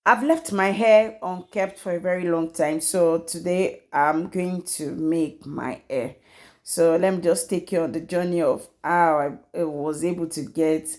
I've left my hair unkept for a very long time, so today I'm going to make my hair. So let me just take you on the journey of how I was able to get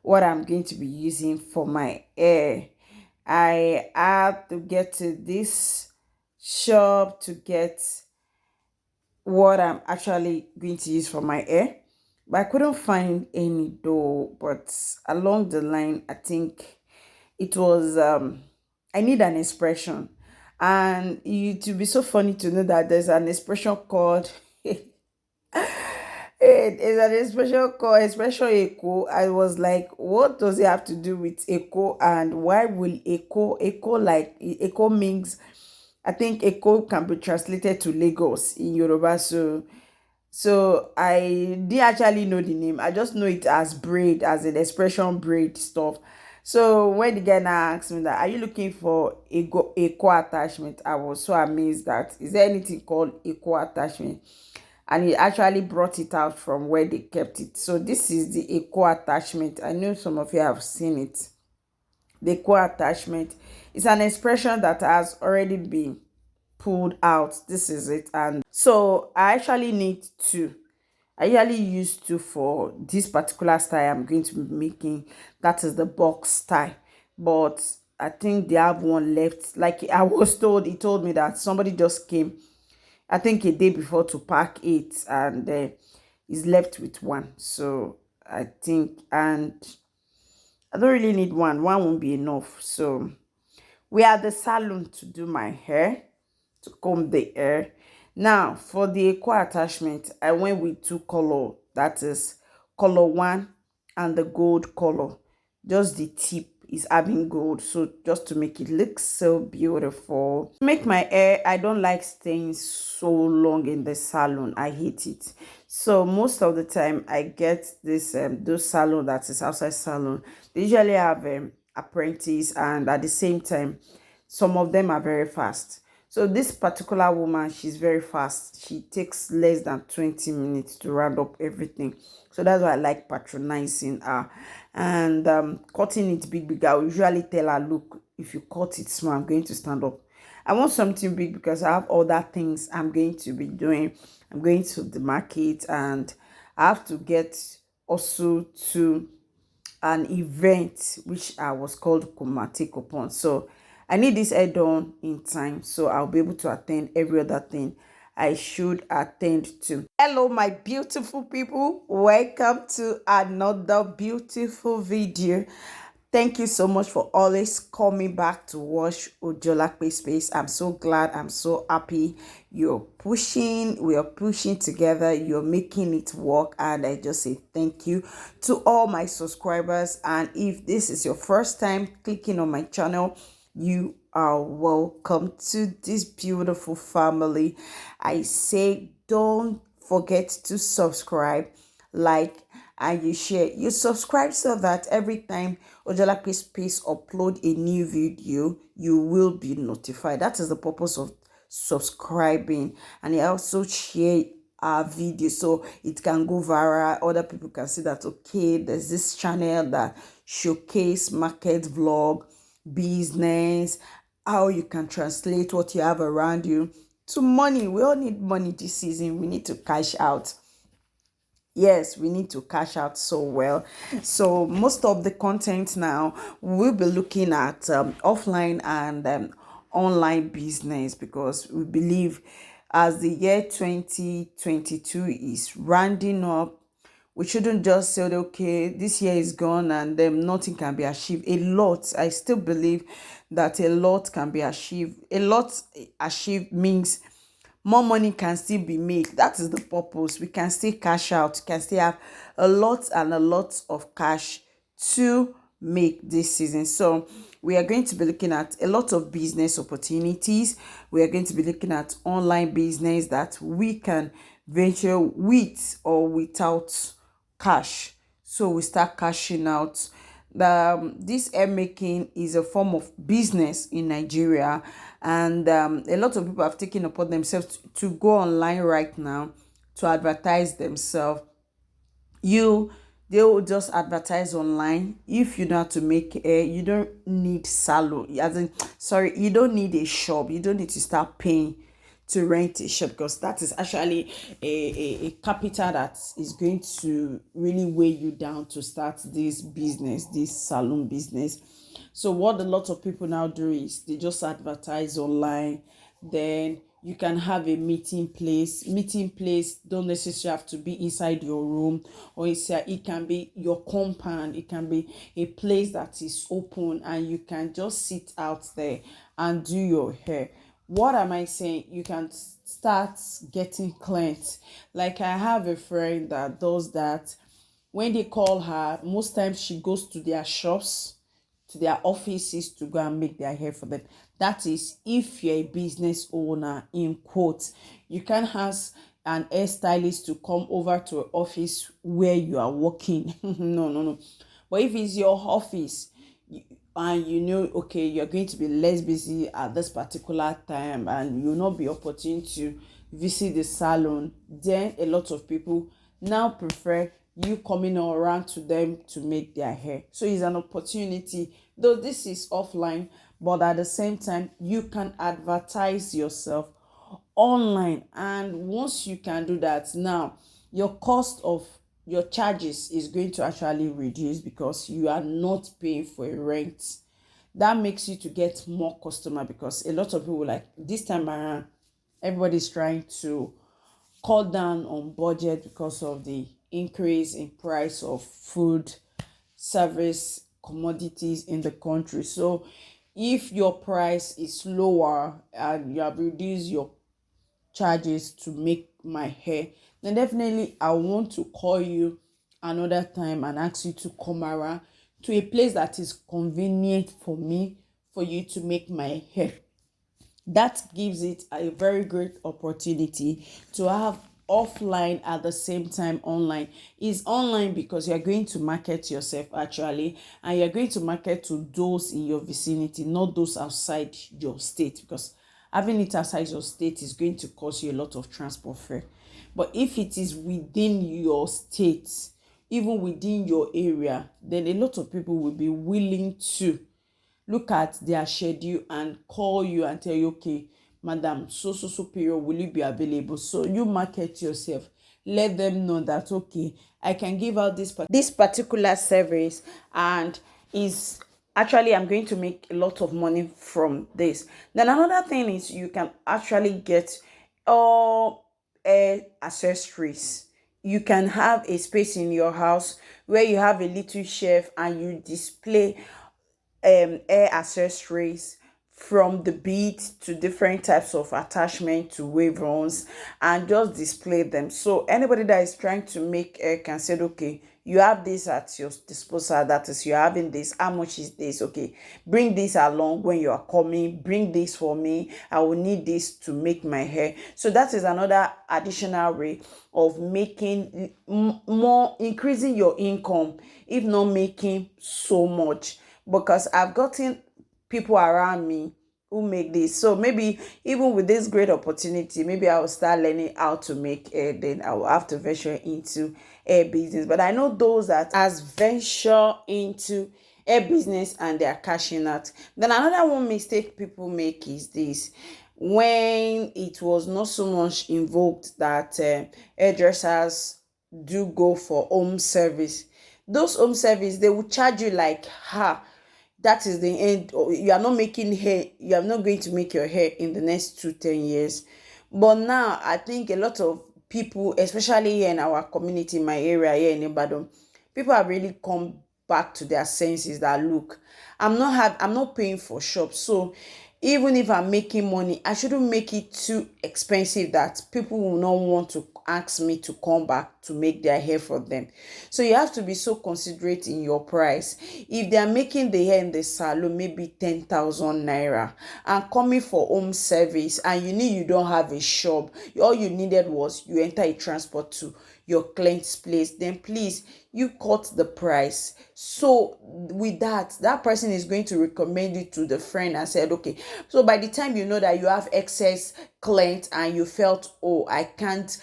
what I'm going to be using for my hair. I had to get to this shop to get what I'm actually going to use for my hair, but I couldn't find any though. But along the line, I think it was I need an expression, and it would be so funny to know that there's an expression called it is an expression called expression echo. I was like, what does it have to do with echo, and why will echo like echo means, I think echo can be translated to Lagos in Yoruba. So I didn't actually know the name. I just know it as braid, as an expression braid stuff. So when the guy now asked me that, are you looking for a core attachment? I was so amazed that is there anything called a core attachment? And he actually brought it out from where they kept it. So this is the eco attachment. I know some of you have seen it. The eco attachment is an expression that has already been pulled out. This is it. And so I actually need two. I usually use two for this particular style I'm going to be making. That is the box style. But I think they have one left. Like I was told, he told me that somebody just came, I think a day before, to pack it, and he's left with one. So I think, and I don't really need one. One won't be enough. So we are at the salon to do my hair, to comb the hair. Now for the eco attachment, I went with two color. That is color one and the gold color. Just the tip is having gold, so just to make it look so beautiful. To make my hair, I don't like staying so long in the salon. I hate it. So most of the time I get this those salon, that is outside salon. They usually have apprentice, and at the same time some of them are very fast. So this particular woman, she's very fast. She takes less than 20 minutes to round up everything. So that's why I like patronizing her. And cutting it big, I will usually tell her, look, if you cut it small, I'm going to stand up. I want something big because I have other things I'm going to be doing. I'm going to the market, and I have to get also to an event which I was called Kumate Coupon. So I need this hair done in time, so I'll be able to attend every other thing I should attend to. Hello, my beautiful people. Welcome to another beautiful video. Thank you so much for always coming back to watch Ojolakpe Space. I'm so glad. I'm so happy. You're pushing. We are pushing together. You're making it work. And I just say thank you to all my subscribers. And if this is your first time clicking on my channel, you are welcome to this beautiful family. I say don't forget to subscribe, like, and you share. You subscribe so that every time Ojolakpe Space upload a new video, you will be notified. That is the purpose of subscribing. And you also share our video so it can go viral. Other people can see that, okay, there's this channel that showcase market vlog, business, how you can translate what you have around you to money. We all need money this season. We need to cash out. Yes, we need to cash out so well. So most of the content now we'll be looking at offline and online business, because we believe as the year 2022 is rounding up, we shouldn't just say, okay, this year is gone and then nothing can be achieved. A lot, I still believe that a lot can be achieved. A lot achieved means more money can still be made. That is the purpose. We can still cash out, can still have a lot and a lot of cash to make this season. So we are going to be looking at a lot of business opportunities. We are going to be looking at online business that we can venture with or without cash. So we start cashing out. This hair making is a form of business in Nigeria, and a lot of people have taken upon themselves to go online right now to advertise themselves. You They will just advertise online. If you know how to make hair, you don't need salon, as in, sorry, you don't need a shop. You don't need to start paying to rent a shop, because that is actually a capital that is going to really weigh you down to start this business, this salon business. So what a lot of people now do is they just advertise online. Then you can have a meeting place don't necessarily have to be inside your room, or it can be your compound. It can be a place that is open and you can just sit out there and do your hair. What am I saying? You can start getting clients. Like, I have a friend that does that. When they call her, most times she goes to their shops, to their offices, to go and make their hair for them. That is, if you're a business owner, in quotes, you can ask an hairstylist to come over to an office where you are working. No, no, no. But if it's your office, and you know, okay, you're going to be less busy at this particular time and you'll not be opportune to visit the salon, then a lot of people now prefer you coming around to them to make their hair. So it's an opportunity, though this is offline, but at the same time you can advertise yourself online. And once you can do that, now your cost of your charges is going to actually reduce, because you are not paying for a rent. That makes you to get more customer, because a lot of people, like this time around, everybody's trying to cut down on budget because of the increase in price of food, service, commodities in the country. So if your price is lower and you have reduced your charges to make my hair, then definitely I want to call you another time and ask you to come around to a place that is convenient for me, for you to make my hair. That gives it a very great opportunity to have offline at the same time online. Is online because you're going to market yourself actually, and you're going to market to those in your vicinity, not those outside your state, because having it outside your state is going to cost you a lot of transport fare. But if it is within your state, even within your area, then a lot of people will be willing to look at their schedule and call you and tell you, okay, madam, so period, will you be available? So you market yourself, let them know that, okay, I can give out this particular service, and is actually, I'm going to make a lot of money from this. Then another thing is, you can actually get all accessories. You can have a space in your house where you have a little shelf and you display hair accessories, from the beads to different types of attachment to wave runs, and just display them. So anybody that is trying to make hair can say, okay, you have this at your disposal, that is, you're having this, how much is this? Okay, bring this along when you are coming, bring this for me, I will need this to make my hair. So that is another additional way of making more, increasing your income, if not making so much, because I've gotten people around me who make this. So maybe even with this great opportunity, maybe I will start learning how to make hair, then I will have to venture into hair business. But I know those that has venture into hair business and they are cashing out. Then another one mistake people make is this: when it was not so much invoked that hairdressers do go for home service, those home service, they will charge you like, that is the end. You are not making hair, you are not going to make your hair in the next 10 years. But now I think a lot of people, especially here in our community, in my area here in Ibadan, people have really come back to their senses that, look, I'm not paying for shops. So even if I'm making money, I shouldn't make it too expensive that people will not want to ask me to come back to make their hair for them. So you have to be so considerate in your price. If they are making the hair in the salon maybe 10,000 naira, and coming for home service, and you don't have a shop, all you needed was you enter a transport to your client's place, then please, you cut the price. So with that person is going to recommend you to the friend and said, okay, so by the time you know that you have excess client and you felt, oh, I can't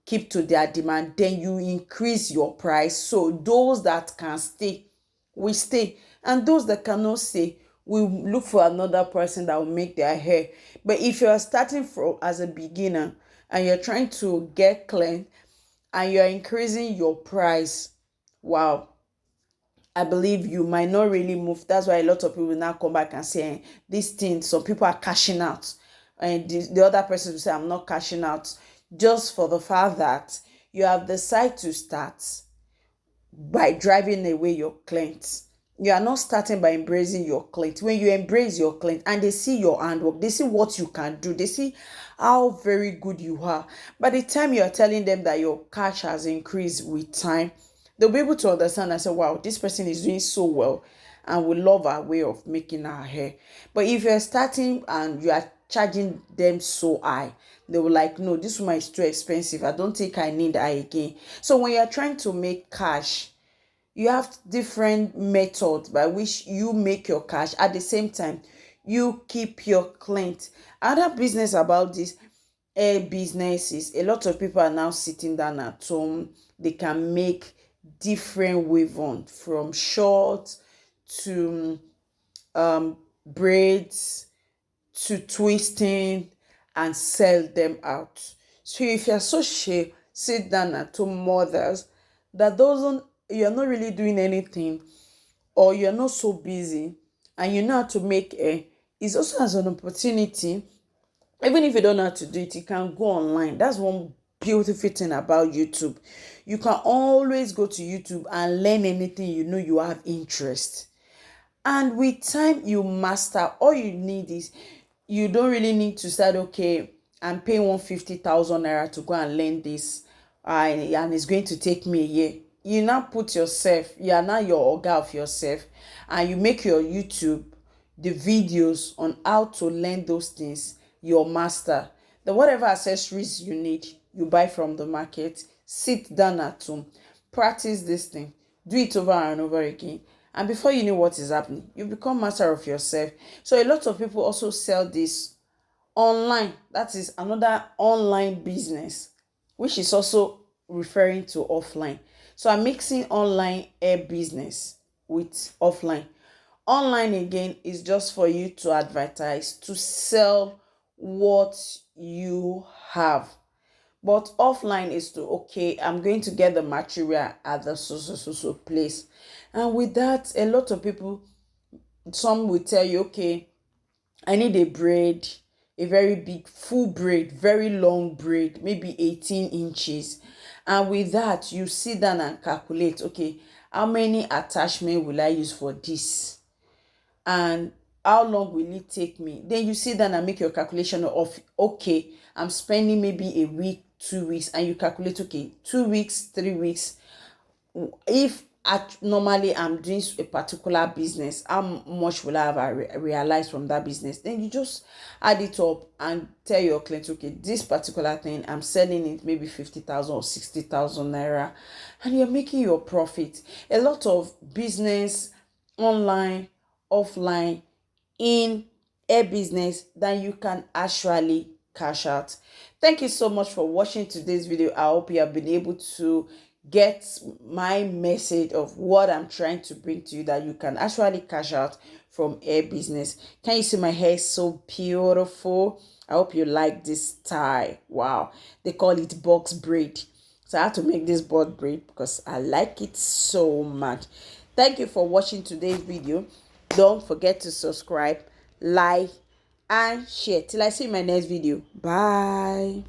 keep to their demand, then you increase your price. So those that can stay will stay, and those that cannot stay will look for another person that will make their hair. But if you are starting from as a beginner and you're trying to get clean and you're increasing your price, wow, I believe you might not really move. That's why a lot of people now come back and say, this thing, some people are cashing out. And the other person will say, I'm not cashing out. Just for the fact that you have decided to start by driving away your clients. You are not starting by embracing your client. When you embrace your client and they see your handwork, they see what you can do, they see how very good you are. By the time you are telling them that your cash has increased with time, they'll be able to understand and say, wow, this person is doing so well and we love our way of making our hair. But if you're starting and you are charging them so high, they will like, no, this one is too expensive. I don't think I need that again. So when you're trying to make cash, you have different methods by which you make your cash. At the same time, you keep your client. Other business about this hair business is a lot of people are now sitting down at home. They can make different weave on, from short to braids to twisting, and sell them out. So if you're so sit down at home mothers that doesn't, you're not really doing anything, or you're not so busy and you know how to make a, it's also as an opportunity. Even if you don't know how to do it, you can go online. That's one beautiful thing about YouTube. You can always go to YouTube and learn anything you know you have interest. And with time, you master. All you need is, you don't really need to start, okay, I'm paying 150,000 naira to go and learn this, and it's going to take me a year. You now put yourself, you are now your oga of yourself, and you make your YouTube, the videos on how to learn those things, your master. The whatever accessories you need, you buy from the market, sit down at home, practice this thing, do it over and over again, and before you know what is happening, you become master of yourself. So a lot of people also sell this online. That is another online business, which is also referring to offline. So I'm mixing online hair business with offline. Online again is just for you to advertise, to sell what you have. But offline is to, okay, I'm going to get the material at the so place. And with that, a lot of people, some will tell you, okay, I need a braid, a very big full braid, very long braid, maybe 18 inches. And with that, you sit down and calculate, okay, how many attachment will I use for this? And how long will it take me? Then you sit down and make your calculation of, okay, I'm spending maybe a week, 2 weeks, and you calculate, okay, 2 weeks, 3 weeks. If normally I'm doing a particular business, how much will I have realized from that business? Then you just add it up and tell your client, okay, this particular thing, I'm selling it maybe 50,000 or 60,000 naira, and you're making your profit. A lot of business online, offline, in a business that you can actually cash out. Thank you so much for watching today's video. I hope you have been able to get my message of what I'm trying to bring to you, that you can actually cash out from hair business. Can you see my hair is so beautiful? I hope you like this style. Wow, they call it box braid. So I had to make this box braid because I like it so much. Thank you for watching today's video. Don't forget to subscribe, like, and share. Till I see you in my next video. Bye.